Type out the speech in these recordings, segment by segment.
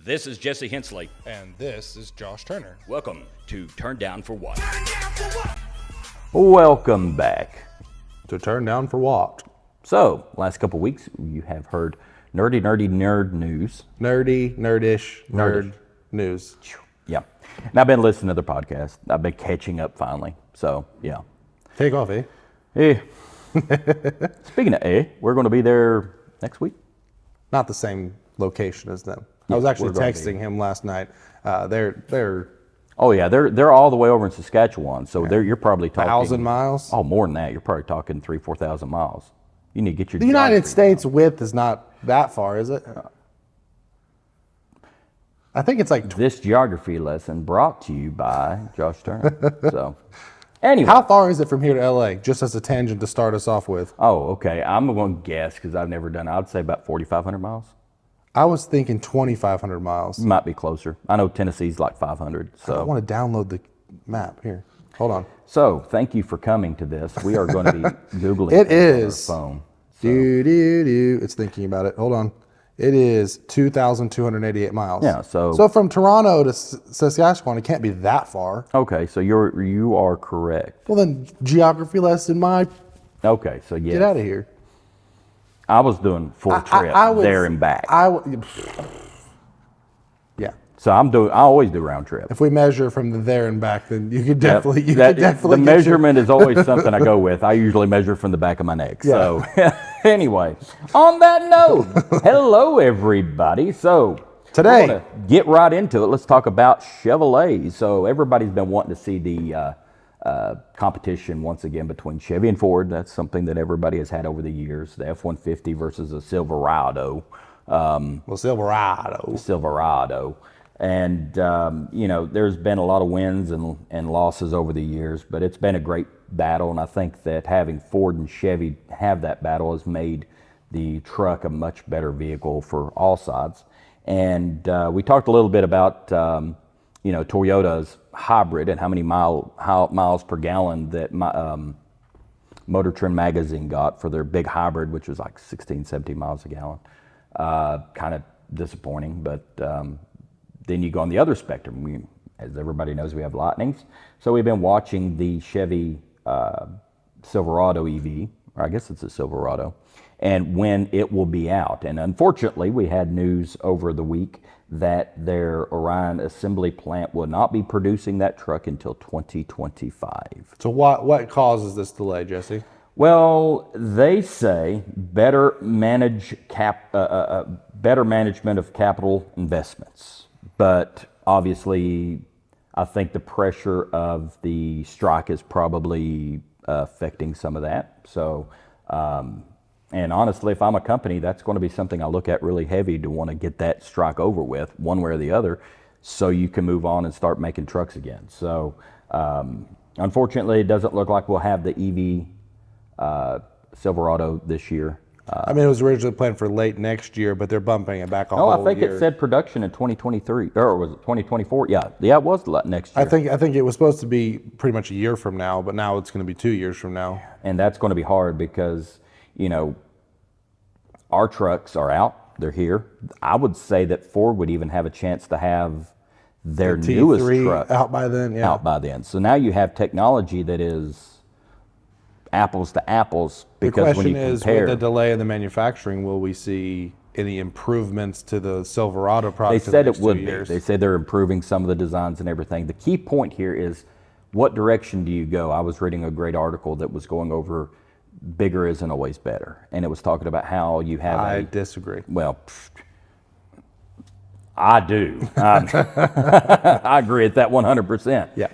This is Jesse Hensley. And this is Josh Turner. Welcome to Turn Down for What? Welcome back. To Turn Down for What? So, last couple weeks, you have heard nerdy news. Nerdish, nerd news. Yeah. And I've been listening to the podcast. I've been catching up finally. So, yeah. Take off, eh? Eh. Speaking of we're going to be there next week. Not the same location as them. Yeah, I was actually we're gonna texting him last night. They're Oh yeah, they're all the way over in Saskatchewan. So you're probably talking 1,000 miles. Oh, more than that. You're probably talking 4,000 miles. You need to get your The United geography States width is not that far, is it? I think it's like. This geography lesson brought to you by Josh Turner. So, anyway. How far is it from here to LA? Just as a tangent to start us off with. Oh, okay. I'm going to guess because I've never done it. I'd say about 4,500 miles. I was thinking 2,500 miles. Might be closer. I know Tennessee's like 500. So I want to download the map here. Hold on. So thank you for coming to this. We are going to be Googling it is. on our phone. So. It's thinking about it. Hold on. It is 2,288 miles. Yeah. So from Toronto to Saskatchewan, it can't be that far. Okay. So you are correct. Well, then geography lesson, Okay. So yes. Get out of here. I was doing full trip there and back. Yeah. So I always do round trip. If we measure from the there and back, then you could definitely. The measurement is always something I go with. I usually measure from the back of my neck. Yeah. So anyway, on that note, hello everybody. So today, we're gonna get right into it. Let's talk about Chevrolet. So everybody's been wanting to see the competition once again between Chevy and Ford. That's something that everybody has had over the years. The F-150 versus the Silverado. Silverado. And, there's been a lot of wins and losses over the years, but it's been a great battle. And I think that having Ford and Chevy have that battle has made the truck a much better vehicle for all sides. And we talked a little bit about, Toyota's hybrid and how many miles per gallon that Motor Trend magazine got for their big hybrid, which was like 16, 17 miles a gallon. Kind of disappointing, but then you go on the other spectrum. As everybody knows, we have Lightnings. So we've been watching the Chevy Silverado EV, or I guess it's a Silverado, and when it will be out. And unfortunately, we had news over the week that their Orion assembly plant will not be producing that truck until 2025. So what causes this delay, Jesse? Well, they say better management of capital investments, but obviously, I think the pressure of the strike is probably affecting some of that. So, and honestly, if I'm a company, that's going to be something I look at really heavy to want to get that strike over with, one way or the other, so you can move on and start making trucks again. So, unfortunately, it doesn't look like we'll have the EV Silverado this year. It was originally planned for late next year, but they're bumping it back a whole year. I think it said production in 2023, or was it 2024? Yeah, it was next year. I think it was supposed to be pretty much a year from now, but now it's going to be 2 years from now. And that's going to be hard because, our trucks are out. They're here. I would say that Ford would even have a chance to have their newest truck out by then. Yeah. Out by then. So now you have technology that is apples to apples. Because the question is, compare, with the delay in the manufacturing, will we see any improvements to the Silverado product? They said it would be. They said they're improving some of the designs and everything. The key point here is, what direction do you go? I was reading a great article that was going over bigger isn't always better. And it was talking about how you have I disagree. Well, I do. I agree with that 100%. Yeah.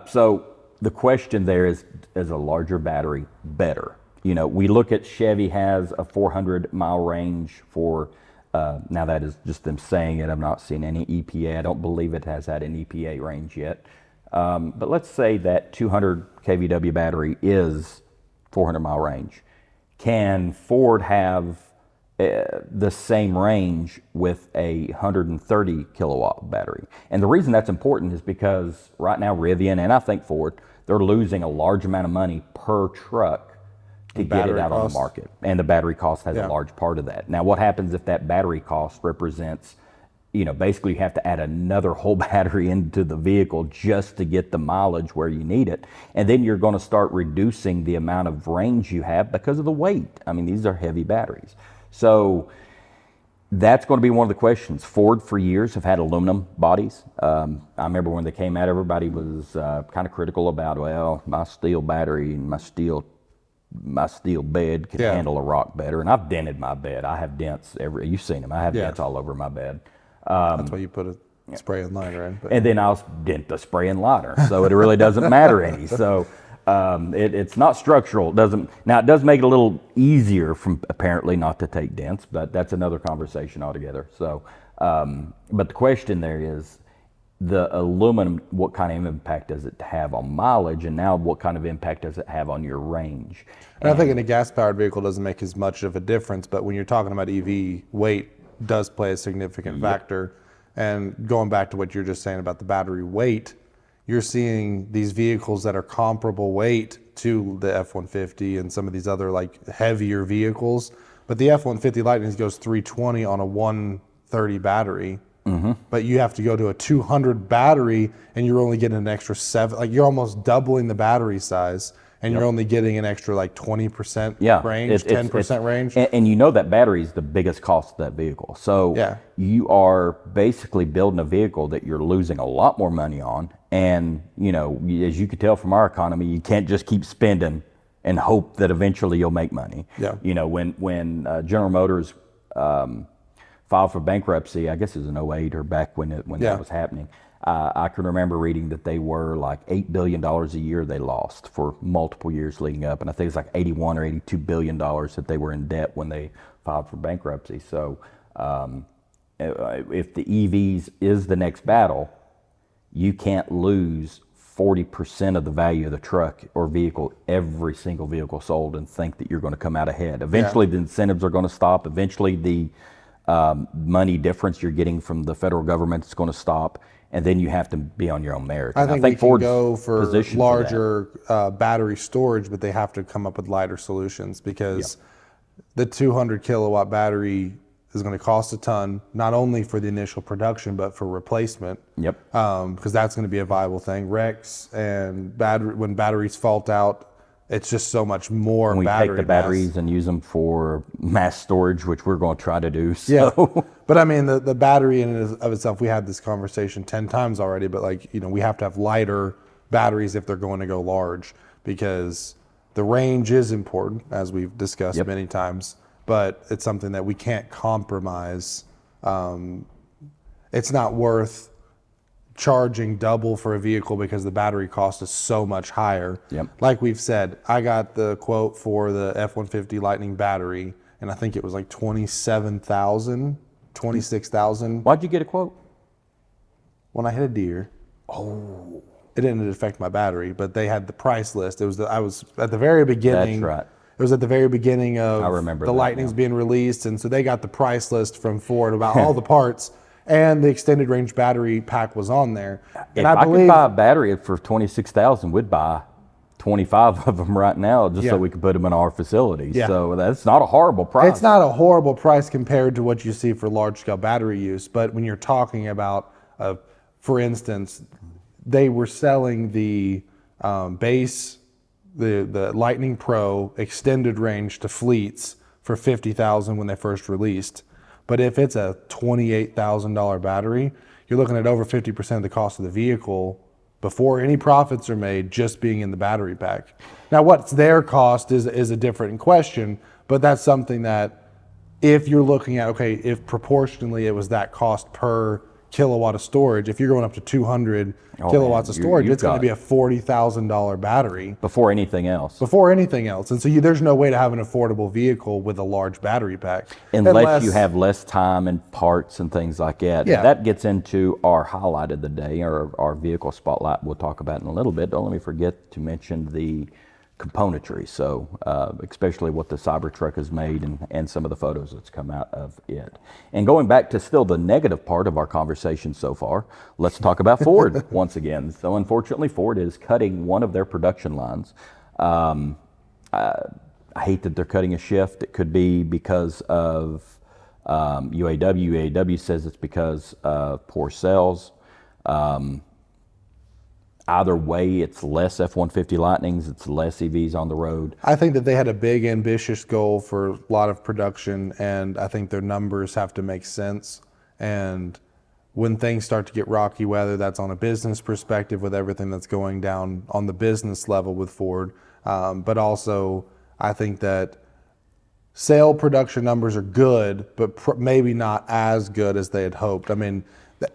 So the question there is a larger battery better? We look at Chevy has a 400-mile range for, now that is just them saying it. I've not seen any EPA. I don't believe it has had an EPA range yet. But let's say that 200 kVW battery is 400-mile range. Can Ford have the same range with a 130 kilowatt battery? And the reason that's important is because right now Rivian and I think Ford, they're losing a large amount of money per truck to get it out on the market. And the battery cost has a large part of that. Now, what happens if that battery cost represents basically you have to add another whole battery into the vehicle just to get the mileage where you need it. And then you're going to start reducing the amount of range you have because of the weight. I mean, these are heavy batteries. So that's going to be one of the questions. Ford for years have had aluminum bodies. I remember when they came out, everybody was kind of critical about, well, my steel battery and my steel bed can handle a rock better. And I've dented my bed. I have dents you've seen them. I have dents all over my bed. That's why you put a spray and liner in. And then I'll dent the spray and liner, so it really doesn't matter any. So it's not structural. It does make it a little easier apparently not to take dents, but that's another conversation altogether. So, but the question there is, the aluminum, what kind of impact does it have on mileage, and now what kind of impact does it have on your range? And I think in a gas-powered vehicle doesn't make as much of a difference, but when you're talking about EV, weight does play a significant factor. And going back to what you're just saying about the battery weight, you're seeing these vehicles that are comparable weight to the F-150 and some of these other like heavier vehicles. But the F-150 Lightning goes 320 on a 130 battery. But you have to go to a 200 battery and you're only getting an extra 7, like you're almost doubling the battery size, and you're only getting an extra like 20% range, 10% range. And that battery is the biggest cost of that vehicle. So you are basically building a vehicle that you're losing a lot more money on. And, as you could tell from our economy, you can't just keep spending and hope that eventually you'll make money. When General Motors filed for bankruptcy, I guess it was in 08 or back when that was happening. I can remember reading that they were like $8 billion a year they lost for multiple years leading up. And I think it's like 81 or $82 billion that they were in debt when they filed for bankruptcy. So if the EVs is the next battle, you can't lose 40% of the value of the truck or vehicle, every single vehicle sold, and think that you're going to come out ahead. Eventually the incentives are going to stop. Eventually the money difference you're getting from the federal government is going to stop, and then you have to be on your own merit. I think we can go for larger battery storage, but they have to come up with lighter solutions, because the 200 kilowatt battery is going to cost a ton, not only for the initial production, but for replacement. Because that's going to be a viable thing. Wrecks and when batteries fault out, it's just so much more battery mass. We take the batteries and use them for mass storage, which we're going to try to do. So. But I mean, the battery in and of itself, we had this conversation 10 times already, but we have to have lighter batteries if they're going to go large, because the range is important, as we've discussed many times, but it's something that we can't compromise. It's not worth charging double for a vehicle because the battery cost is so much higher. Like we've said, I got the quote for the F-150 Lightning battery, and I think it was like $27,000, $26,000. Why'd you get a quote? When I hit a deer. Oh. It didn't affect my battery, but they had the price list. I was at the very beginning. That's right. It was at the very beginning of I remember the Lightnings being released, and so they got the price list from Ford about all the parts. And the extended range battery pack was on there. And I could buy a battery for $26,000, we'd buy 25 of them right now just so we could put them in our facility. So that's not a horrible price. It's not a horrible price compared to what you see for large scale battery use. But when you're talking about, for instance, they were selling the base, the Lightning Pro extended range to fleets for $50,000 when they first released. But if it's a $28,000 battery, you're looking at over 50% of the cost of the vehicle before any profits are made, just being in the battery pack. Now, what's their cost is a different question, but that's something that if you're looking at, okay, if proportionally it was that cost per kilowatt of storage, if you're going up to 200 kilowatts of storage, it's going to be a $40,000 battery. Before anything else. And so there's no way to have an affordable vehicle with a large battery pack. Unless you have less time and parts and things like that. That gets into our highlight of the day, or our vehicle spotlight we'll talk about in a little bit. Don't let me forget to mention the componentry, so especially what the CyberTruck has made and some of the photos that's come out of it. And going back to still the negative part of our conversation so far, let's talk about Ford once again. So unfortunately, Ford is cutting one of their production lines. I hate that they're cutting a shift. It could be because of UAW says it's because of poor sales. Either way, it's less F-150 Lightnings, it's less EVs on the road. I think that they had a big, ambitious goal for a lot of production, and I think their numbers have to make sense. And when things start to get rocky, whether that's on a business perspective with everything that's going down on the business level with Ford, but also I think that sale production numbers are good, but maybe not as good as they had hoped. I mean,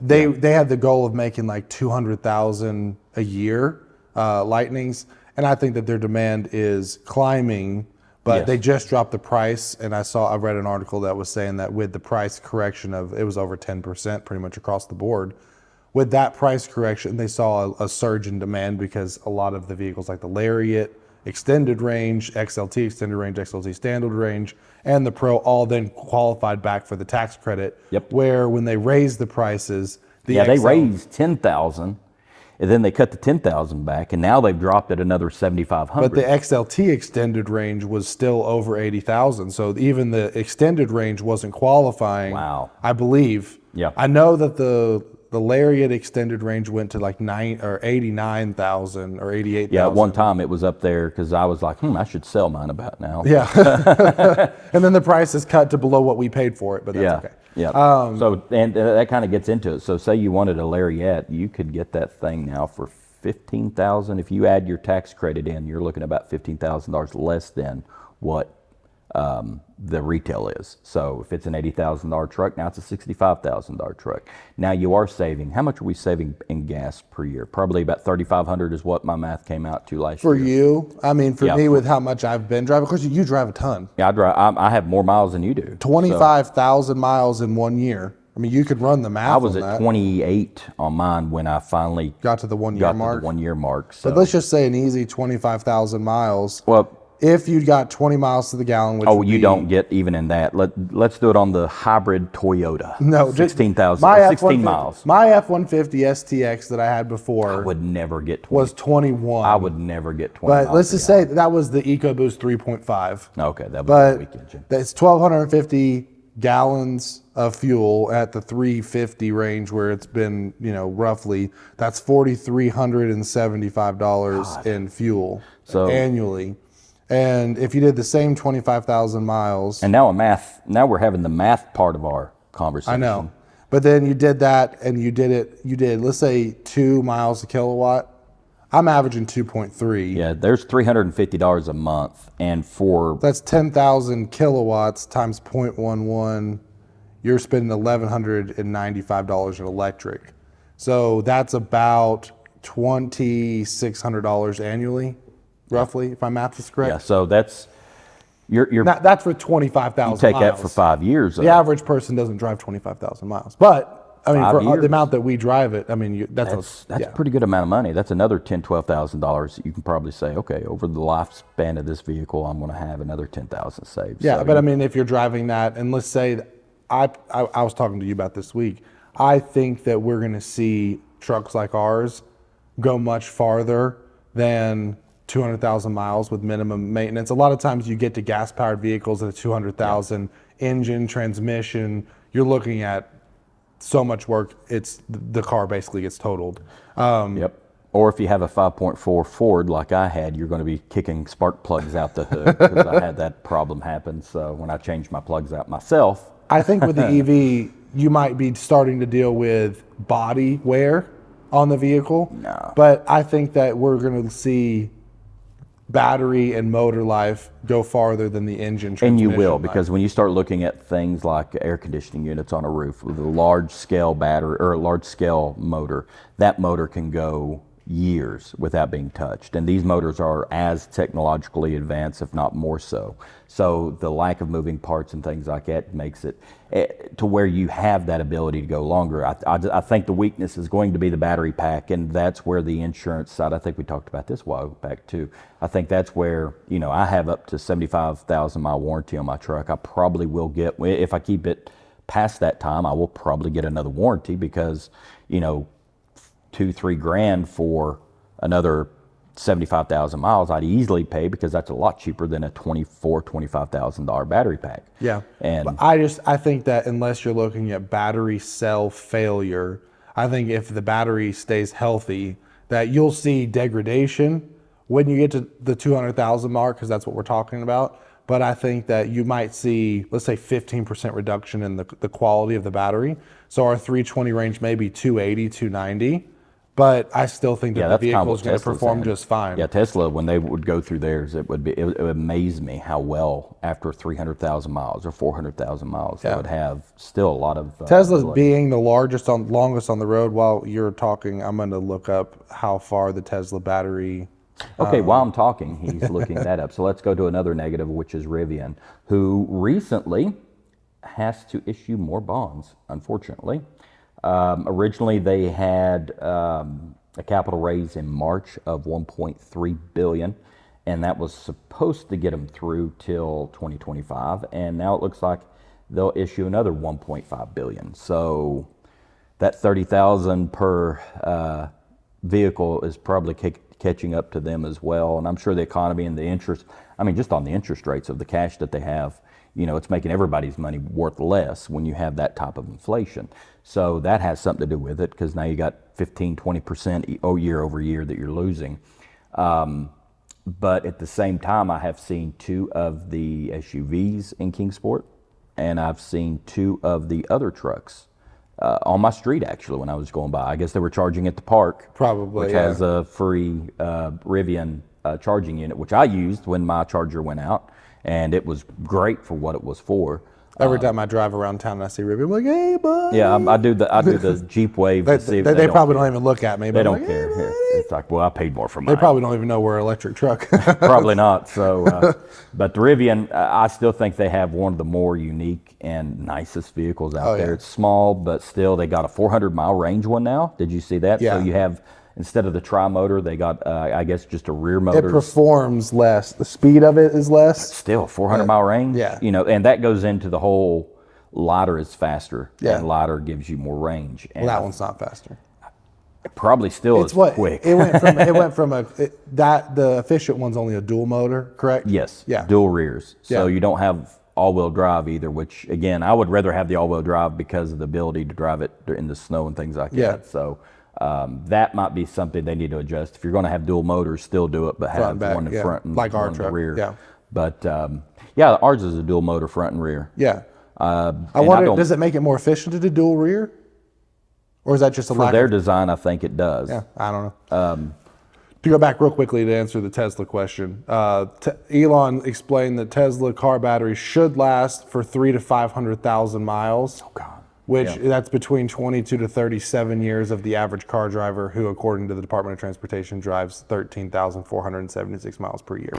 they had the goal of making like 200,000 a year Lightnings, and I think that their demand is climbing, but they just dropped the price. And I read an article that was saying that with the price correction it was over 10% pretty much across the board. With that price correction, they saw a surge in demand because a lot of the vehicles like the Lariat extended range, XLT extended range, XLT standard range, and the Pro all then qualified back for the tax credit. Yep. Where when they raised the prices, they raised 10,000, and then they cut the 10,000 back, and now they've dropped it another 7,500. But the XLT extended range was still over 80,000, so even the extended range wasn't qualifying. Wow. I believe. Yeah. I know that the Lariat extended range went to like 89,000 or 88,000. Yeah, at one time it was up there because I was like, I should sell mine about now. Yeah. And then the price is cut to below what we paid for it, but that's okay. Yeah. So, and that kind of gets into it. So say you wanted a Lariat, you could get that thing now for $15,000. If you add your tax credit in, you're looking at about $15,000 less than what the retail is. So if it's an $80,000 truck, now it's a $65,000 truck. Now you are saving. How much are we saving in gas per year? Probably about $3,500 is what my math came out to last year. For you, I mean, for me, with how much I've been driving, of course, you drive a ton. Yeah, I have more miles than you do. 25,000 miles in 1 year. I mean, you could run the math. I was at 28 on mine when I finally got to the 1 year mark. To the 1 year mark. So. But let's just say an easy 25,000 miles. Well, if you got 20 miles to the gallon, which you don't get even in that. Let's do it on the hybrid Toyota. No, 16,000, 16 miles. My F-150 STX that I had before, I would never get 20. Was 21. I would never get 20. But let's just say that was the EcoBoost 3.5. Okay, that was the weak engine. That's 1,250 gallons of fuel at the 350 range, where it's been, roughly. That's $4,375 in fuel annually. And if you did the same 25,000 miles. And now we're having the math part of our conversation. I know. But then you did that and you did, let's say 2 miles a kilowatt. I'm averaging 2.3. Yeah, there's $350 a month. And that's 10,000 kilowatts times 0.11. You're spending $1,195 in electric. So that's about $2,600 annually. Roughly, if my math is correct. Yeah, so that's that's for 25,000 miles. You take that for 5 years. The average person doesn't drive 25,000 miles, but I mean, for the amount that we drive it, I mean, that's a pretty good amount of money. That's another $10,000-$12,000. You can probably say, okay, over the lifespan of this vehicle, I'm going to have another $10,000 saved. Yeah, so but I mean, if you're driving that, and let's say I was talking to you about this week, I think that we're going to see trucks like ours go much farther than 200,000 miles with minimum maintenance. A lot of times you get to gas-powered vehicles at 200,000 engine, transmission. You're looking at so much work. The car basically gets totaled. Yep. Or if you have a 5.4 Ford like I had, you're going to be kicking spark plugs out the hood, because I had that problem happen. So when I changed my plugs out myself. I think with the EV, you might be starting to deal with body wear on the vehicle. No. But I think that we're going to see battery and motor life go farther than the engine transmission. And you will, because when you start looking at things like air conditioning units on a roof with a large scale battery or a large scale motor, that motor can go years without being touched. And these motors are as technologically advanced, if not more so. So the lack of moving parts and things like that makes it to where you have that ability to go longer. I think the weakness is going to be the battery pack, and that's where the insurance side, I think we talked about this a while back too. I think that's where, I have up to 75,000 mile warranty on my truck. I probably will get, if I keep it past that time, I will probably get another warranty, because, $2-3 grand for another 75,000 miles, I'd easily pay, because that's a lot cheaper than a $25,000 battery pack. Yeah. And But I think that unless you're looking at battery cell failure, I think if the battery stays healthy, that you'll see degradation when you get to the 200,000 mark, because that's what we're talking about. But I think that you might see, let's say 15% reduction in the quality of the battery. So our 320 range may be 280, 290. But I still think that the vehicle is going to perform just fine. Yeah, Tesla, when they would go through theirs, it would amaze me how well after 300,000 miles or 400,000 miles they would have still a lot of Tesla's being the longest on the road. While you're talking, I'm going to look up how far the Tesla battery. Okay, while I'm talking, he's looking that up. So let's go to another negative, which is Rivian, who recently has to issue more bonds, unfortunately. Originally, they had a capital raise in March of $1.3 billion, and that was supposed to get them through till 2025. And now it looks like they'll issue another $1.5 billion. So that 30,000 per vehicle is probably catching up to them as well. And I'm sure the economy and the interest, I mean, just on the interest rates of the cash that they have, it's making everybody's money worth less when you have that type of inflation. So that has something to do with it, because now you got 15, 20% year over year that you're losing. But at the same time, I have seen 2 of the SUVs in Kingsport, and I've seen 2 of the other trucks on my street, actually, when I was going by. I guess they were charging at the park. Probably, which has a free Rivian charging unit, which I used when my charger went out. And it was great for what it was for. Every time I drive around town and I see Rivian, I'm like, hey, buddy. Yeah, I do the Jeep wave. They probably don't even look at me. They but don't like, care. Hey, It's like, well, I paid more for mine. they probably don't even know we're an electric truck. Probably not. So, but the Rivian, I still think they have one of the more unique and nicest vehicles out there. It's small, but still, they got a 400-mile range one now. Did you see that? Yeah. So you have, instead of the tri-motor, they got, I guess, just a rear motor. It performs less. The speed of it is less. Still, 400-mile range. Yeah. And that goes into the whole lighter is faster. Yeah. And lighter gives you more range. And Well, that one's not faster. it probably still is quick. It went from the efficient one's only a dual motor, correct? Yes. Yeah. Dual rears. So Yeah. you don't have all-wheel drive either, which, again, I would rather have the all-wheel drive because of the ability to drive it in the snow and things like Yeah. that. So that might be something they need to adjust. If you're going to have dual motors, still do it, but Front have and back, one in yeah. front and Like our one in the truck, rear. yeah. But yeah, ours is a dual motor front and rear. Yeah. I and wonder, does it make it more efficient to do dual rear? Or is that just a for lack their of... design, I think it does. Yeah, I don't know. To go back real quickly to answer the Tesla question, Elon explained that Tesla car batteries should last for 300,000 to 500,000 miles. Oh, God. Which that's between 22 to 37 years of the average car driver, who, according to the Department of Transportation, drives 13,476 miles per year.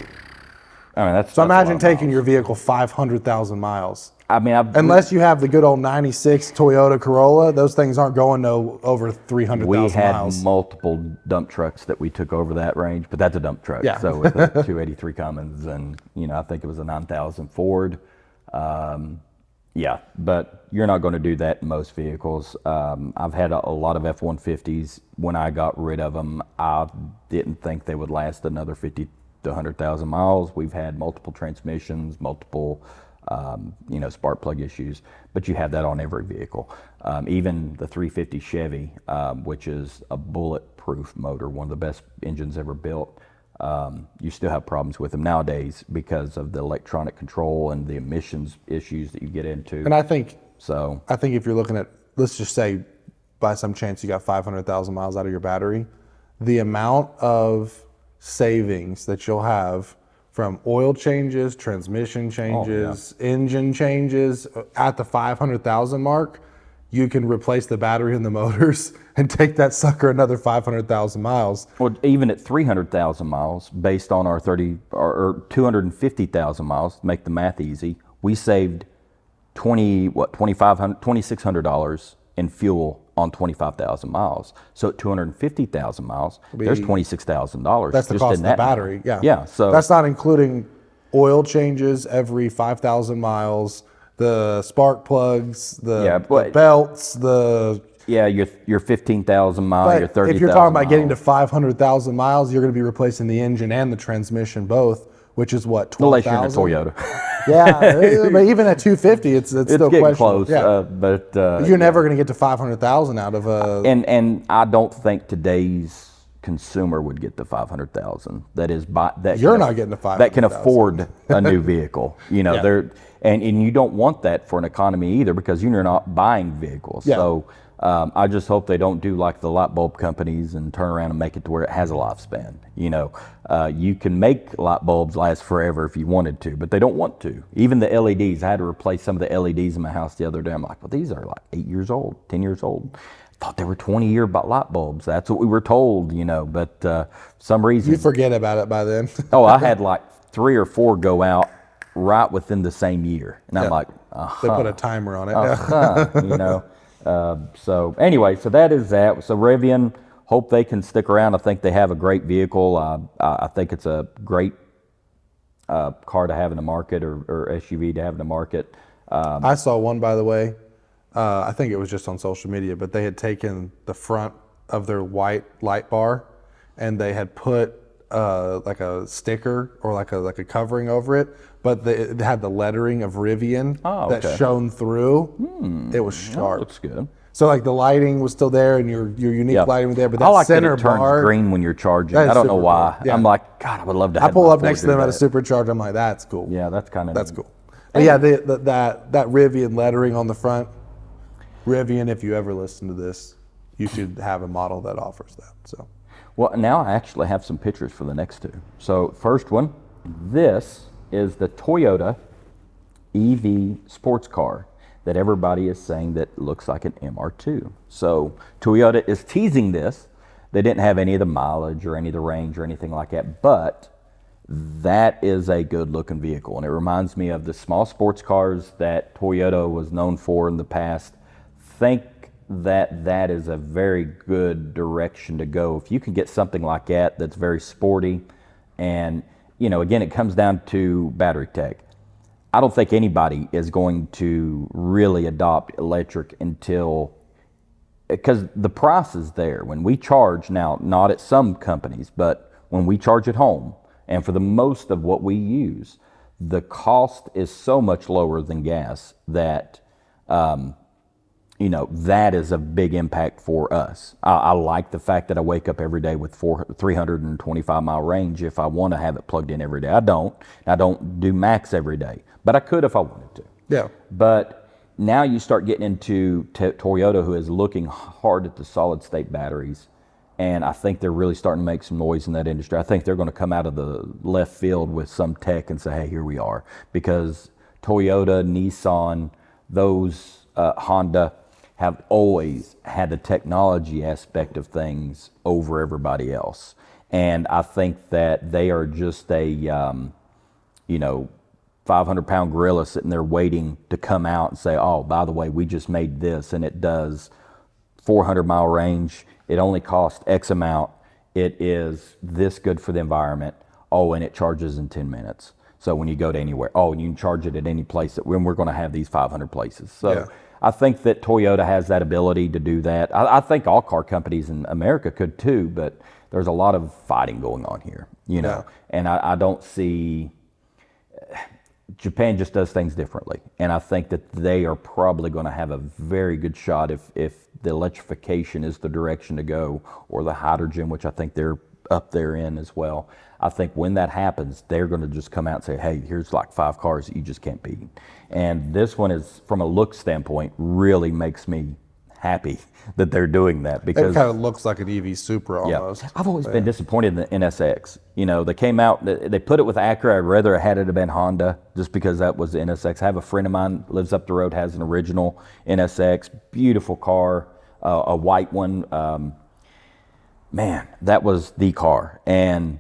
I mean, So imagine taking your vehicle 500,000 miles. I mean, Unless you have the good old 96 Toyota Corolla, those things aren't going no over 300,000 we had miles. multiple dump trucks that we took over that range, but that's a dump truck. Yeah. So with a 283 Cummins, and I think it was a 9000 Ford. Yeah, but you're not going to do that in most vehicles. I've had a lot of F-150s. When I got rid of them, I didn't think they would last another 50 to 100,000 miles. We've had multiple transmissions, multiple spark plug issues, but you have that on every vehicle. Even the 350 Chevy, which is a bulletproof motor, one of the best engines ever built, you still have problems with them nowadays because of the electronic control and the emissions issues that you get into. And I think So if you're looking at, let's just say by some chance you got 500,000 miles out of your battery, the amount of savings that you'll have from oil changes, transmission changes, engine changes at the 500,000 mark, you can replace the battery in the motors and take that sucker another 500,000 miles. Well, even at 300,000 miles, based on our 250,000 miles, to make the math easy, we saved $2,600 in fuel on 25,000 miles. So at 250,000 miles, there's $26,000. That's the just cost in of the that battery. number. Yeah. Yeah. So that's not including oil changes every 5,000 miles, the spark plugs, the belts, Yeah, your 15,000 mile, your But 30,000 if you're talking about getting to mile. 500,000 miles, you're going to be replacing the engine and the transmission both, which is what, Unless you're in a 12,000? Toyota. Yeah, but even at 250, it's still Getting questionable. close, Yeah. but You're never going to get to 500,000 out of a. and I don't think today's consumer would get to 500,000. That is that You're can not getting to that can 500,000. afford a new vehicle. You know, Yeah. and you don't want that for an economy either, because you're not buying vehicles. Yeah. So I just hope they don't do like the light bulb companies and turn around and make it to where it has a lifespan. You know, you can make light bulbs last forever if you wanted to, but they don't want to. Even the LEDs, I had to replace some of the LEDs in my house the other day. I'm like, well, these are like 8 years old, 10 years old. Thought they were 20-year light bulbs. That's what we were told, you know, but for some reason. You forget about it by then. Oh, I had like 3 or 4 go out right within the same year. And I'm like, They put a timer on it. you know. So anyway, so that is that. So Rivian, hope they can stick around. I think they have a great vehicle. I think it's a great car to have in the market, or SUV to have in the market. I saw one, by the way. I think it was just on social media, but they had taken the front of their white light bar and they had put like a sticker or like a covering over it, but it had the lettering of Rivian that shone through. It was sharp. Looks good. So like the lighting was still there and your unique lighting was there, but that I like center that it turns bar green when you're charging. that is I don't know super why. cool. Yeah. I'm like, God, I would love to I have pull my up next to Ford them do at a that. supercharger. I'm like, that's cool. Yeah, that's kind of That's cool. But yeah, that Rivian lettering on the front. Rivian, if you ever listen to this, you should have a model that offers that. So, well, now I actually have some pictures for the next two. So first one, this is the Toyota EV sports car that everybody is saying that looks like an MR2. So Toyota is teasing this. They didn't have any of the mileage or any of the range or anything like that, but that is a good looking vehicle. And it reminds me of the small sports cars that Toyota was known for in the past. Think that is a very good direction to go. If you can get something like that that's very sporty, and you know, again, it comes down to battery tech. I don't think anybody is going to really adopt electric until, because the price is there. When we charge now, not at some companies, but when we charge at home, and for the most of what we use, the cost is so much lower than gas that, you know, that is a big impact for us. I like the fact that I wake up every day with 325 mile range if I want to have it plugged in every day. I don't do max every day, but I could if I wanted to. yeah. But now you start getting into Toyota, who is looking hard at the solid state batteries. And I think they're really starting to make some noise in that industry. I think they're going to come out of the left field with some tech and say, hey, here we are. Because Toyota, Nissan, those Honda have always had the technology aspect of things over everybody else. And I think that they are just a, you know, 500-pound gorilla sitting there waiting to come out and say, oh, by the way, we just made this and it does 400-mile range. It only costs X amount. It is this good for the environment. Oh, and it charges in 10 minutes. So when you go to anywhere, oh, and you can charge it at any place that when we're going to have these 500 places. So Yeah. I think that Toyota has that ability to do that. I think all car companies in America could too, but there's a lot of fighting going on here, you know, and I don't see, Japan just does things differently. And I think that they are probably going to have a very good shot if the electrification is the direction to go, or the hydrogen, which I think they're up there in as well. I think when that happens, they're going to just come out and say, hey, here's like 5 cars that you just can't beat. And this one is, from a look standpoint, really makes me happy that they're doing that, because It kind of looks like an EV Supra almost. I've always been disappointed in the NSX. You know, they came out, they put it with Acura. I'd rather it had it have been Honda, just because that was the NSX. I have a friend of mine lives up the road, has an original NSX, beautiful car, a white one. Man, that was the car. And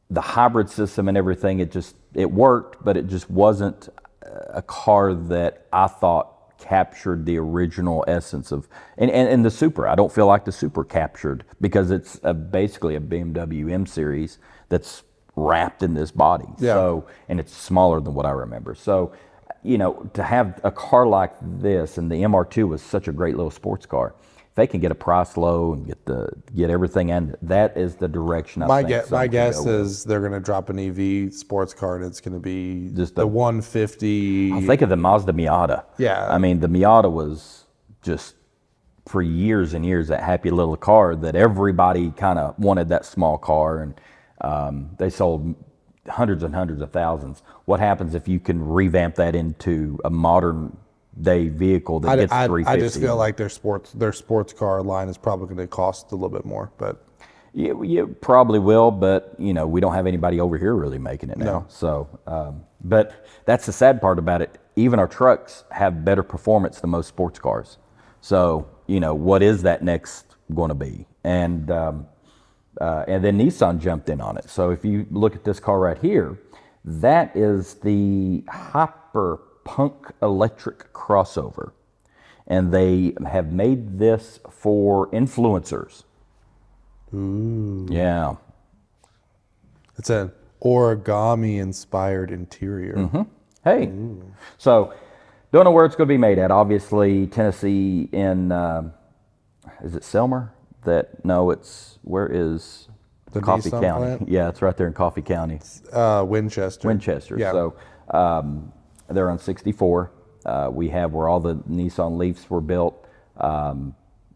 the hybrid system and everything, it worked, but it just wasn't a car that I thought captured the original essence of, and the Supra. I don't feel like the Supra captured, because it's basically a BMW M series that's wrapped in this body. Yeah. So, and it's smaller than what I remember. So, you know, to have a car like this, and the MR2 was such a great little sports car, if they can get a price low and get everything in, that is the direction I think. My guess is they're going to drop an EV sports car, and it's going to be just the 150. I'll think of the Mazda Miata. Yeah. I mean, the Miata was just for years and years that happy little car that everybody kind of wanted, that small car, and they sold hundreds and hundreds of thousands. What happens if you can revamp that into a modern day vehicle that gets 350? I just feel like their sports car line is probably going to cost a little bit more, but you probably will, but we don't have anybody over here really making it now. No. So, but that's the sad part about it. Even our trucks have better performance than most sports cars. So, what is that next going to be? And then Nissan jumped in on it. So if you look at this car right here, that is the Hyperpunk electric crossover. And they have made this for influencers. Ooh. Yeah. It's an origami-inspired interior. Mm-hmm. Hey. So, don't know where it's going to be made at. Obviously, Tennessee in, is it Selmer? Where is The Coffee Nissan County? plant? Yeah, it's right there in Coffee County. Winchester. Yeah. So they're on 64. We have where all the Nissan Leafs were built.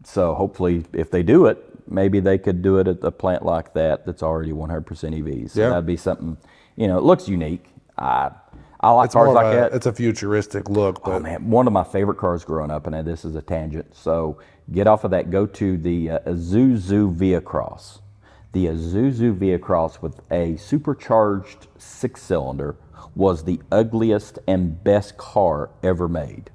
So hopefully, if they do it, maybe they could do it at a plant like that that's already 100% EVs. So that'd be something. It looks unique. I like cars like that. It's a futuristic look. But oh man, one of my favorite cars growing up, and this is a tangent. So get off of that. Go to the Isuzu Via-Cross. The Isuzu Via-Cross with a supercharged 6-cylinder was the ugliest and best car ever made.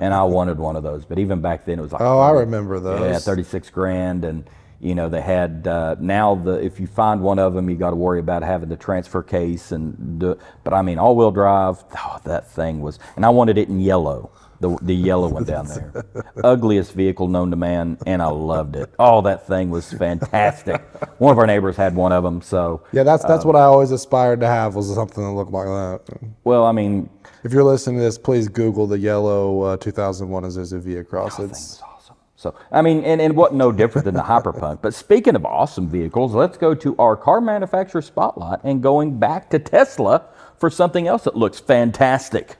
And I wanted one of those, but even back then it was like, I remember those. Yeah, 36 grand, and they had if you find one of them, you got to worry about having the transfer case but I mean, all-wheel drive. Oh, that thing was, and I wanted it in yellow. The yellow one down there. Ugliest vehicle known to man, and I loved it. Oh, that thing was fantastic. One of our neighbors had one of them, so. Yeah, that's what I always aspired to have, was something that looked like that. Well, I mean. If you're listening to this, please Google the yellow 2001 Isuzu Via-Cross. That thing was awesome. So, I mean, and it wasn't no different than the Hyperpunk. But speaking of awesome vehicles, let's go to our car manufacturer spotlight and going back to Tesla for something else that looks fantastic.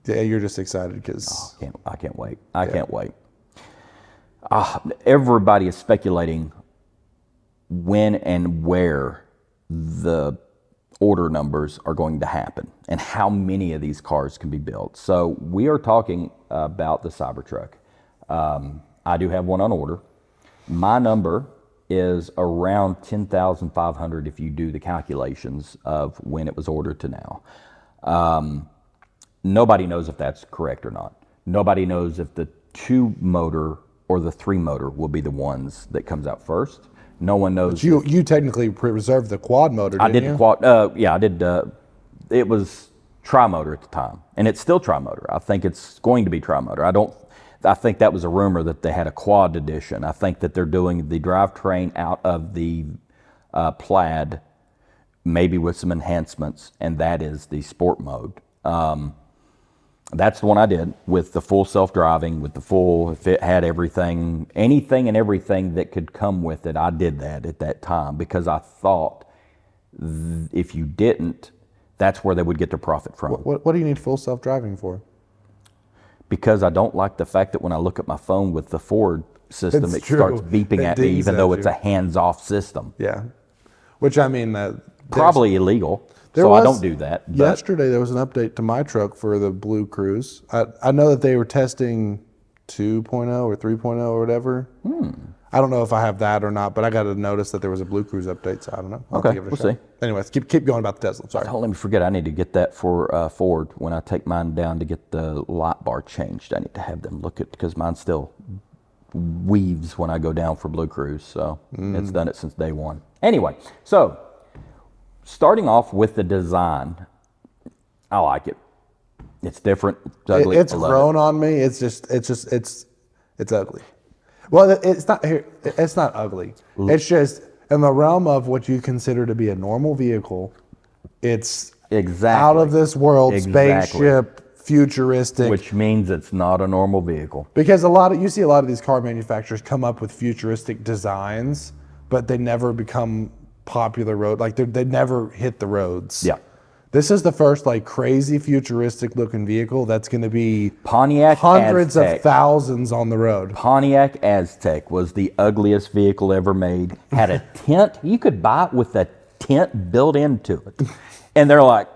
Yeah, you're just excited because I can't wait. I can't wait. Everybody is speculating when and where the order numbers are going to happen and how many of these cars can be built. So we are talking about the Cybertruck. I do have one on order. My number is around 10,500 if you do the calculations of when it was ordered to now. Nobody knows if that's correct or not. Nobody knows if the 2-motor or the 3-motor will be the ones that comes out first. No one knows. But you technically reserved the quad motor, didn't you? I did the quad. Yeah, I did. It was tri-motor at the time, and it's still tri-motor. I think it's going to be tri-motor. I think that was a rumor that they had a quad edition. I think that they're doing the drivetrain out of the Plaid, maybe with some enhancements, and that is the sport mode. That's the one I did with the full self-driving, if it had anything and everything that could come with it, I did that at that time because I thought if you didn't, that's where they would get their profit from. What do you need full self-driving for? Because I don't like the fact that when I look at my phone with the Ford system, it starts beeping at me even though it's a hands-off system. Yeah, which I mean... probably illegal. So I don't do that. But yesterday there was an update to my truck for the Blue Cruise. I know that they were testing 2.0 or 3.0 or whatever. I don't know if I have that or not, but I got a notice that there was a Blue Cruise update, so I don't know. Okay, we'll see. Anyways, keep going about the Tesla. Sorry. Don't let me forget, I need to get that for Ford. When I take mine down to get the light bar changed, I need to have them look at, because mine still weaves when I go down for Blue Cruise. So it's done it since day one. Anyway, so starting off with the design, I like it. It's different. It's ugly. It's grown on me. It's ugly. Well, it's not ugly. It's just in the realm of what you consider to be a normal vehicle. It's out of this world spaceship futuristic. Which means it's not a normal vehicle. Because you see a lot of these car manufacturers come up with futuristic designs, but they never become popular road. Like they never hit the roads. Yeah. This is the first like crazy futuristic looking vehicle that's going to be Pontiac hundreds Aztec. of thousands on the road. Pontiac Aztec was the ugliest vehicle ever made. Had a tent. You could buy it with a tent built into it. And they're like,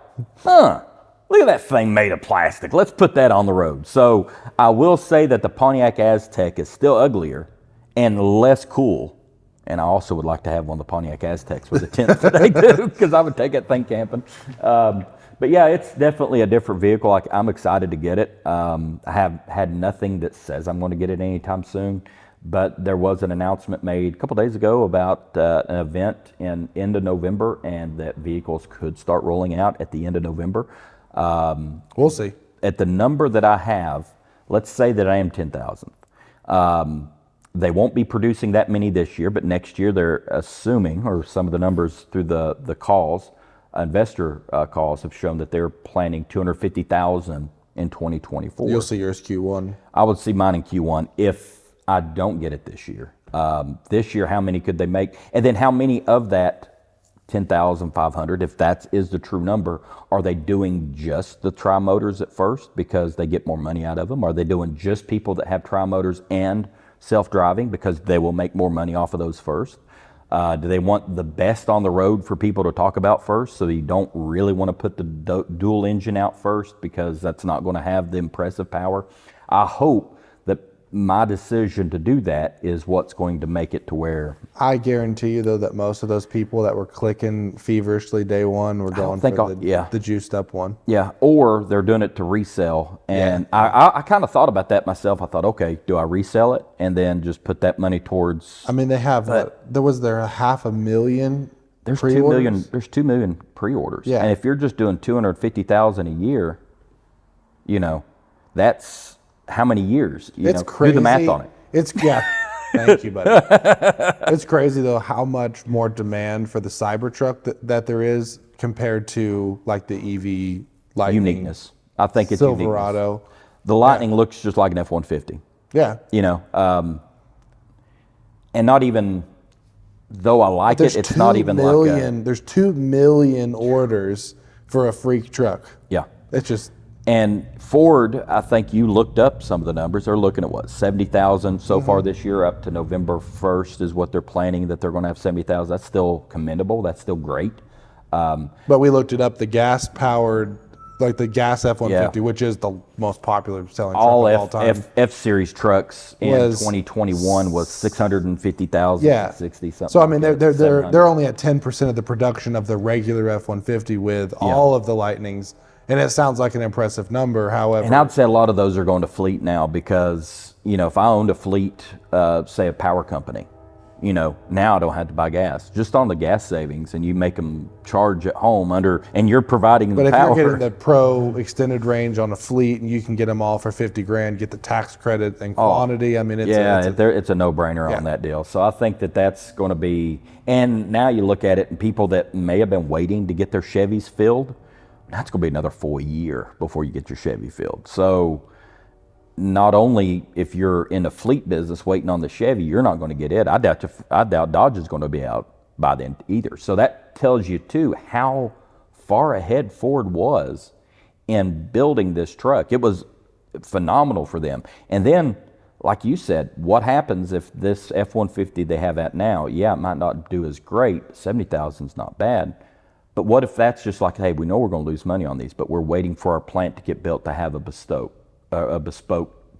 look at that thing made of plastic. Let's put that on the road. So I will say that the Pontiac Aztec is still uglier and less cool. And I also would like to have one of the Pontiac Aztecs with a tent today too, because I would take that thing camping. But yeah, it's definitely a different vehicle. I'm excited to get it. I have had nothing that says I'm going to get it anytime soon. But there was an announcement made a couple days ago about an event in end of November, and that vehicles could start rolling out at the end of November. We'll see. At the number that I have, let's say that I am 10,000. They won't be producing that many this year, but next year they're assuming, or some of the numbers through the calls, investor calls have shown that they're planning 250,000 in 2024. You'll see yours Q1. I would see mine in Q1 if I don't get it this year. This year, how many could they make? And then how many of that 10,500, if that is the true number, are they doing just the tri-motors at first because they get more money out of them? Are they doing just people that have tri-motors and self-driving because they will make more money off of those first? Do they want the best on the road for people to talk about first, so you don't really want to put the dual engine out first because that's not going to have the impressive power? I hope that my decision to do that is what's going to make it to where... I guarantee you, though, that most of those people that were clicking feverishly day one were going for the juiced up one. Yeah, or they're doing it to resell. And I kind of thought about that myself. I thought, okay, do I resell it and then just put that money towards... I mean, they have, there was 500,000 There's pre-orders? There's 2 million pre-orders. Yeah. And if you're just doing 250,000 a year, that's how many years? It's crazy. Do the math on it. Thank you, buddy. It's crazy though how much more demand for the CyberTruck that there is compared to like the EV Lightning. Uniqueness. I think it's Silverado. Uniqueness. The Lightning looks just like an F-150. Yeah. And not even, though I like it, it's not even like there's 2 million orders for a freak truck. Yeah. It's just... And Ford, I think you looked up some of the numbers. They're looking at 70,000 so far this year, up to November 1st is what they're planning, that they're going to have 70,000. That's still commendable. That's still great. But we looked it up, the gas-powered, like the gas F-150, which is the most popular selling truck of all time. F-Series trucks in 2021 was 650,000, 60 something. So I mean, they're only at 10% of the production of the regular F-150 with all of the Lightnings. And it sounds like an impressive number, however. And I'd say a lot of those are going to fleet now because, if I owned a fleet, say a power company, now I don't have to buy gas. Just on the gas savings, and you make them charge at home and you're providing the power. But if you're getting the Pro extended range on a fleet and you can get them all for $50,000, get the tax credit and quantity, I mean, it's a no-brainer on that deal. So I think that's going to be, and now you look at it and people that may have been waiting to get their Chevys filled, that's going to be another full year before you get your Chevy filled. So not only if you're in the fleet business waiting on the Chevy, you're not going to get it. I doubt Dodge is going to be out by then either. So that tells you too how far ahead Ford was in building this truck. It was phenomenal for them. And then, like you said, what happens if this F-150 they have at now, it might not do as great. 70,000 is not bad. But what if that's just like, hey, we know we're going to lose money on these, but we're waiting for our plant to get built to have a bespoke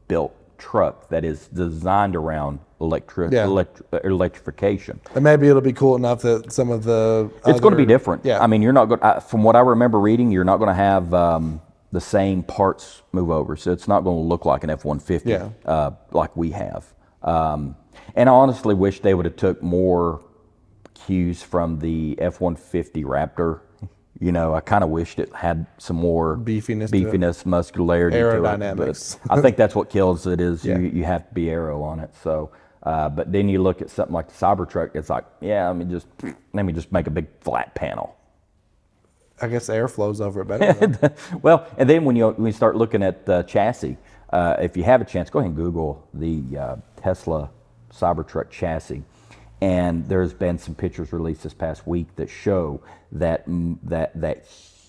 built truck that is designed around electrification. And maybe it'll be cool enough that some of the It's going to be different. Yeah. I mean, you're not going. From what I remember reading, you're not going to have the same parts move over, so it's not going to look like an F-150 like we have. And I honestly wish they would have took more cues from the F-150 Raptor. I kind of wished it had some more beefiness, muscularity, aerodynamics. To it. But I think that's what kills it is you have to be aero on it. So, but then you look at something like the CyberTruck. It's like, let me just make a big flat panel. I guess air flows over it better. Though. Well, and then when you start looking at the chassis, if you have a chance, go ahead and Google the Tesla CyberTruck chassis. And there's been some pictures released this past week that show that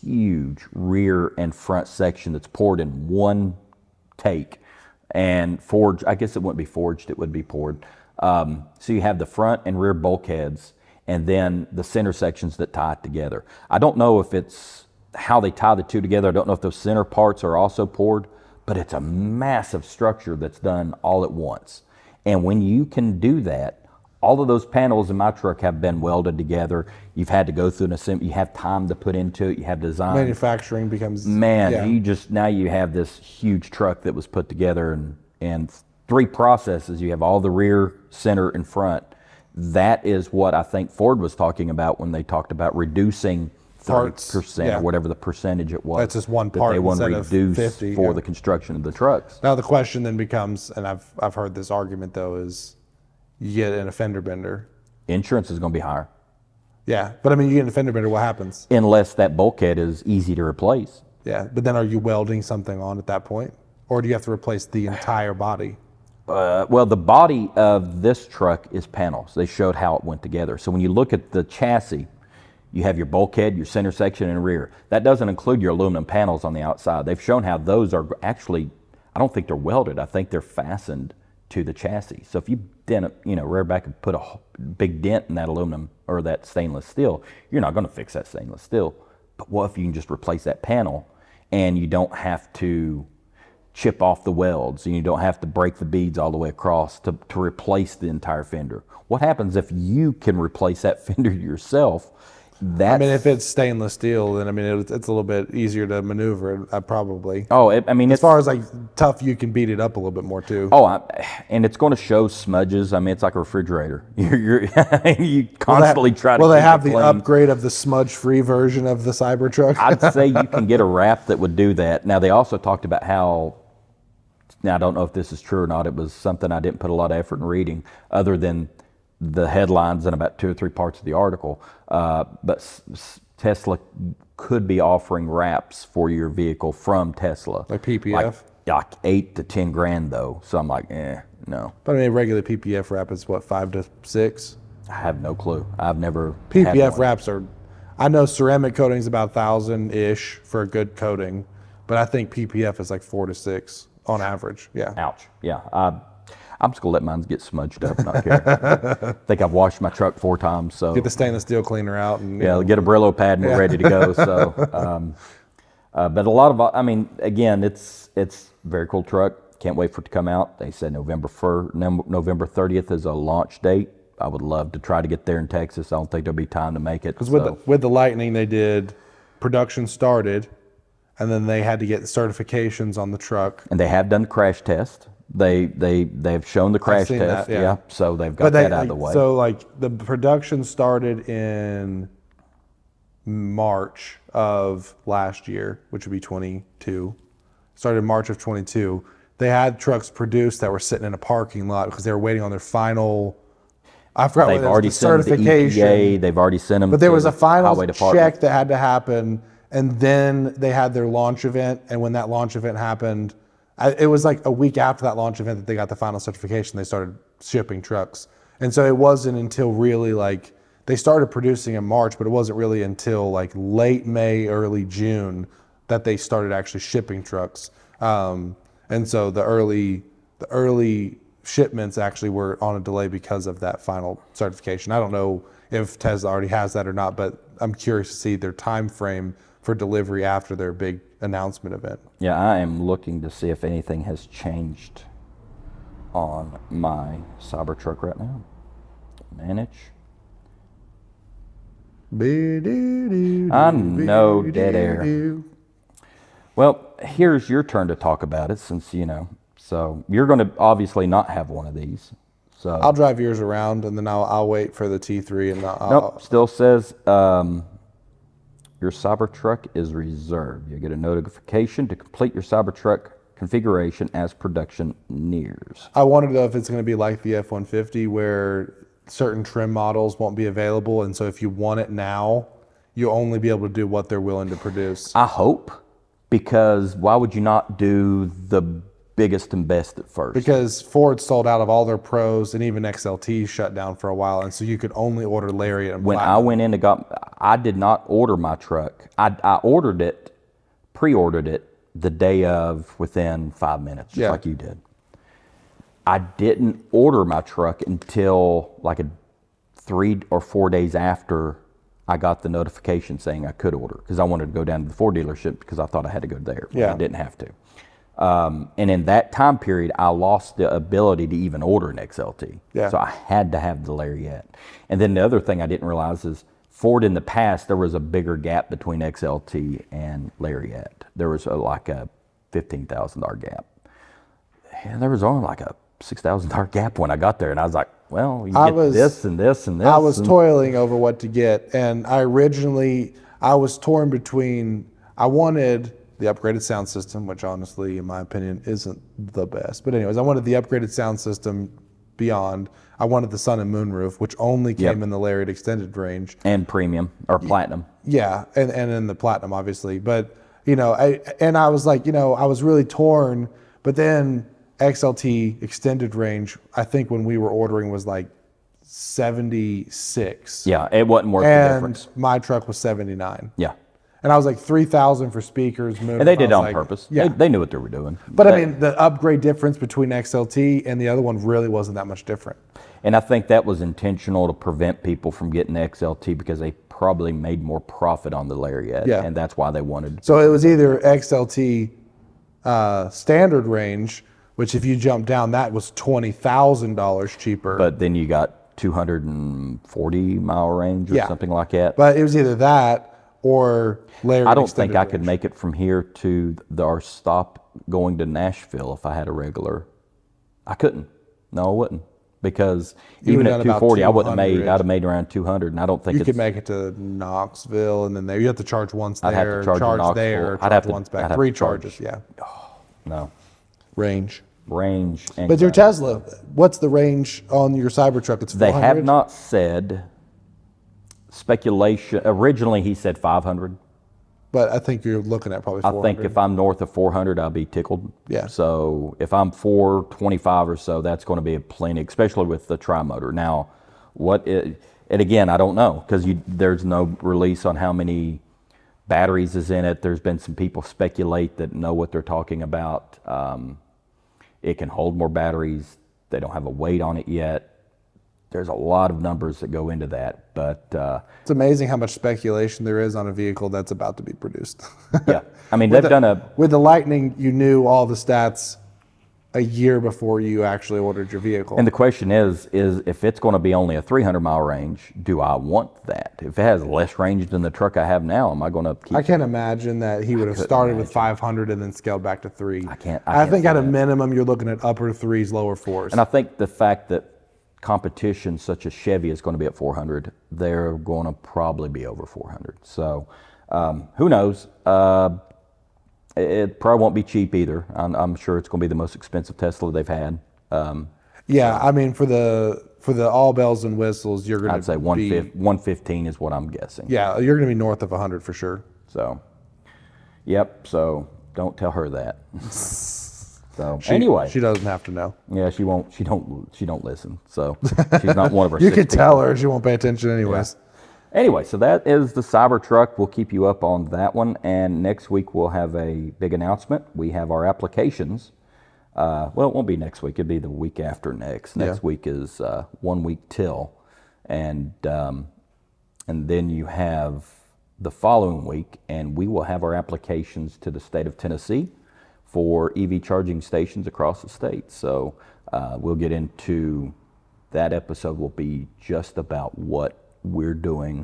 huge rear and front section that's poured in one take and forged. I guess it wouldn't be forged, it would be poured. So you have the front and rear bulkheads and then the center sections that tie it together. I don't know if it's how they tie the two together. I don't know if those center parts are also poured, but it's a massive structure that's done all at once. And when you can do that, all of those panels in my truck have been welded together. You've had to go through an assembly. You have time to put into it. You have design. Manufacturing becomes... Now you have this huge truck that was put together and 3 processes. You have all the rear, center, and front. That is what I think Ford was talking about when they talked about reducing 30% or whatever the percentage it was. That's just one part that they want to reduce 50, for the construction of the trucks. Now the question then becomes, and I've heard this argument though, is you get an fender bender. Insurance is going to be higher. Yeah, but I mean, you get an fender bender, what happens? Unless that bulkhead is easy to replace. Yeah, but then are you welding something on at that point? Or do you have to replace the entire body? Well, the body of this truck is panels. They showed how it went together. So when you look at the chassis, you have your bulkhead, your center section, and rear. That doesn't include your aluminum panels on the outside. They've shown how those are actually, I don't think they're welded. I think they're fastened to the chassis. So if you dent, rear back and put a big dent in that aluminum or that stainless steel, you're not going to fix that stainless steel. But what if you can just replace that panel and you don't have to chip off the welds and you don't have to break the beads all the way across to replace the entire fender? What happens if you can replace that fender yourself? I mean, if it's stainless steel, then I mean it's a little bit easier to maneuver. Probably. As far as like tough, you can beat it up a little bit more too. And it's going to show smudges. I mean, it's like a refrigerator. You constantly try to. Well, they have the upgrade of the smudge-free version of the CyberTruck. I'd say you can get a wrap that would do that. Now they also talked about how. Now I don't know if this is true or not. It was something I didn't put a lot of effort in reading, other than the headlines and about 2 or 3 parts of the article. But Tesla could be offering wraps for your vehicle from Tesla. Like PPF? Like 8 to 10 grand though. So I'm like, no. But I mean, regular PPF wrap is what, 5 to 6? I have no clue. I've never PPF wraps are, I know ceramic coating is about 1,000-ish for a good coating, but I think PPF is like 4 to 6 on average. Yeah. Ouch. Yeah. I'm just gonna let mine get smudged up, not care. I think I've washed my truck 4 times. So get the stainless steel cleaner out and get a Brillo pad and we're ready to go. So, but a lot of, again, it's a very cool truck. Can't wait for it to come out. They said November 30th is a launch date. I would love to try to get there in Texas. I don't think there'll be time to make it. Because with the Lightning, they did production started, and then they had to get certifications on the truck. And they have done the crash test. They've shown the crash test, that, so they've got that out of the way. So like the production started in March of last year, which would be 22. Started in March of 22. They had trucks produced that were sitting in a parking lot because they were waiting on their final. I forgot what it was, already the sent certification. The EPA, they've already sent them. But there was a final check that had to happen, and then they had their launch event. And when that launch event happened, it was like a week after that launch event that they got the final certification. They started shipping trucks. And so it wasn't until really like, they started producing in March, but it wasn't really until like late May, early June that they started actually shipping trucks. And so the early shipments actually were on a delay because of that final certification. I don't know if Tesla already has that or not, but I'm curious to see their time frame for delivery after their big announcement event. Yeah, I am looking to see if anything has changed on my CyberTruck right now. Manage. I know, dead air. Well, here's your turn to talk about it, since so you're going to obviously not have one of these. So I'll drive yours around, and then I'll wait for the T3. And nope, still says your CyberTruck is reserved. You get a notification to complete your CyberTruck configuration as production nears. I wanted to know if it's going to be like the F-150 where certain trim models won't be available, and so if you want it now, you'll only be able to do what they're willing to produce. I hope, because why would you not do the biggest and best at first? Because Ford sold out of all their Pros, and even XLT shut down for a while, and so you could only order Lariat and When Platinum. I went in and I did not order my truck. I ordered it, pre-ordered it the day of, within 5 minutes, just like you did. I didn't order my truck until like 3 or 4 days after I got the notification saying I could order, because I wanted to go down to the Ford dealership because I thought I had to go there. Yeah. I didn't have to. And in that time period, I lost the ability to even order an XLT. Yeah. So I had to have the Lariat. And then the other thing I didn't realize is Ford in the past, there was a bigger gap between XLT and Lariat. There was like a $15,000 gap. And there was only like a $6,000 gap when I got there. And I was like, well, you get this and this and this. I was toiling over what to get. And I was torn between, I wanted the upgraded sound system, which honestly, in my opinion, isn't the best. But anyways, I wanted the upgraded sound system beyond. I wanted the sun and moon roof, which only came in the Lariat extended range. And premium or platinum. Yeah, and in the platinum, obviously. But, I was like, I was really torn. But then XLT extended range, I think when we were ordering was like 76. Yeah, it wasn't worth the difference. And my truck was 79. Yeah. And I was like 3,000 for speakers. And they did it on like, purpose. Yeah. They knew what they were doing. But I mean, the upgrade difference between XLT and the other one really wasn't that much different. And I think that was intentional to prevent people from getting the XLT, because they probably made more profit on the Lariat. Yeah. And that's why they wanted. So it was either XLT standard range, which if you jump down, that was $20,000 cheaper. But then you got 240 mile range or something like that. But it was either that or Lariat. I don't think I extended could range. make it from here to our stop going to Nashville if I had a regular. I couldn't. No, I wouldn't. Because You even would've at done about 240, I wouldn't have 200. I'd have made around 200, and I don't think You it's. could make it to Knoxville, and then there you have to charge once I'd have there, to charge in Knoxville. there, I'd charge have to- once I'd back. have 3 to charge. charges, yeah. No. Range. Range. But your Tesla, what's the range on your Cybertruck? It's 400? They have not said. Speculation. Originally, he said 500. But I think you're looking at probably 400. I think if I'm north of 400, I'll be tickled. Yeah. So if I'm 425 or so, that's going to be a plenty, especially with the tri-motor. Now, and again, I don't know, because there's no release on how many batteries is in it. There's been some people speculate that know what they're talking about. It can hold more batteries. They don't have a weight on it yet. There's a lot of numbers that go into that, but it's amazing how much speculation there is on a vehicle that's about to be produced. yeah, I mean, they've done with the Lightning, you knew all the stats a year before you actually ordered your vehicle. And the question is if it's going to be only a 300-mile range, do I want that? If it has less range than the truck I have now, am I going to keep? I can't imagine that he would have started with 500 and then scaled back to 3. I think at a minimum, you're looking at upper 3s, lower 4s. And I think the fact that competition such as Chevy is going to be at 400, they're going to probably be over 400. So who knows? It probably won't be cheap either. I'm sure it's going to be the most expensive Tesla they've had. Yeah, I mean, for the all bells and whistles, you're going to I'd say 115 is what I'm guessing. Yeah, you're going to be north of 100 for sure. So, yep. So don't tell her that. So anyway, she doesn't have to know. Yeah, she won't. She don't listen. So she's not one of her. You 6 can people. tell her, she won't pay attention anyways. Yeah. Anyway, so that is the Cybertruck. We'll keep you up on that one, and next week we'll have a big announcement. We have our applications. Well, it won't be next week. It'll be the week after next. Next week is 1 week till, and then you have the following week, and we will have our applications to the state of Tennessee for EV charging stations across the state. So we'll get into that. Episode will be just about what we're doing,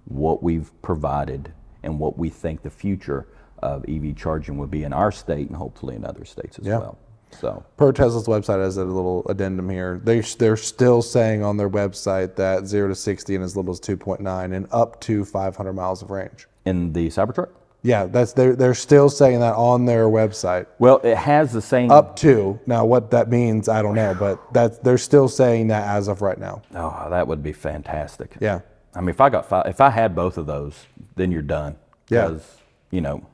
what we've provided, and what we think the future of EV charging will be in our state and hopefully in other states as well. So per Tesla's website has a little addendum here. They're still saying on their website that 0 to 60 in as little as 2.9 and up to 500 miles of range. in the Cybertruck? Yeah, they're still saying that on their website. Well, it has the same. Up to. Now, what that means, I don't know, but they're still saying that as of right now. Oh, that would be fantastic. Yeah. I mean, if I had both of those, then you're done. Yeah. Because, you know,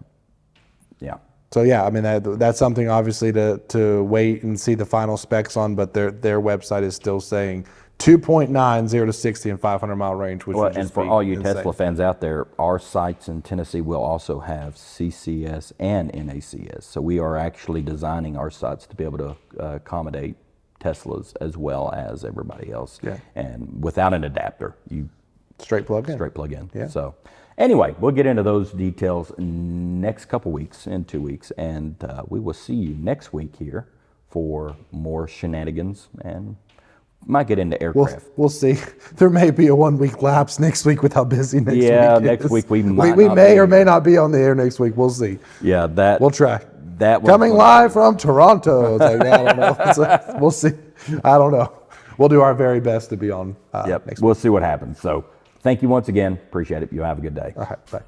yeah. So yeah, I mean that's something obviously to wait and see the final specs on, but their website is still saying 2.9 0 to 60 in 500-mile range, which Well, would just and for be all you insane. Tesla fans out there, our sites in Tennessee will also have CCS and NACS. So we are actually designing our sites to be able to accommodate Teslas as well as everybody else. Yeah. And without an adapter, you Straight plug in. straight plug in. Yeah. So anyway, we'll get into those details next couple weeks, in 2 weeks, and we will see you next week here for more shenanigans, and might get into aircraft. We'll see. There may be a 1 week lapse next week with how busy next week is. Yeah, next week we might we not may be or may here. not be on the air next week. We'll see. Yeah, that We'll try. That one's Coming gonna- live from Toronto. It's like, I don't know. It's like, we'll see. I don't know. We'll do our very best to be on Yep, next week. we'll see what happens. So thank you once again. Appreciate it. You have a good day. All right. Bye.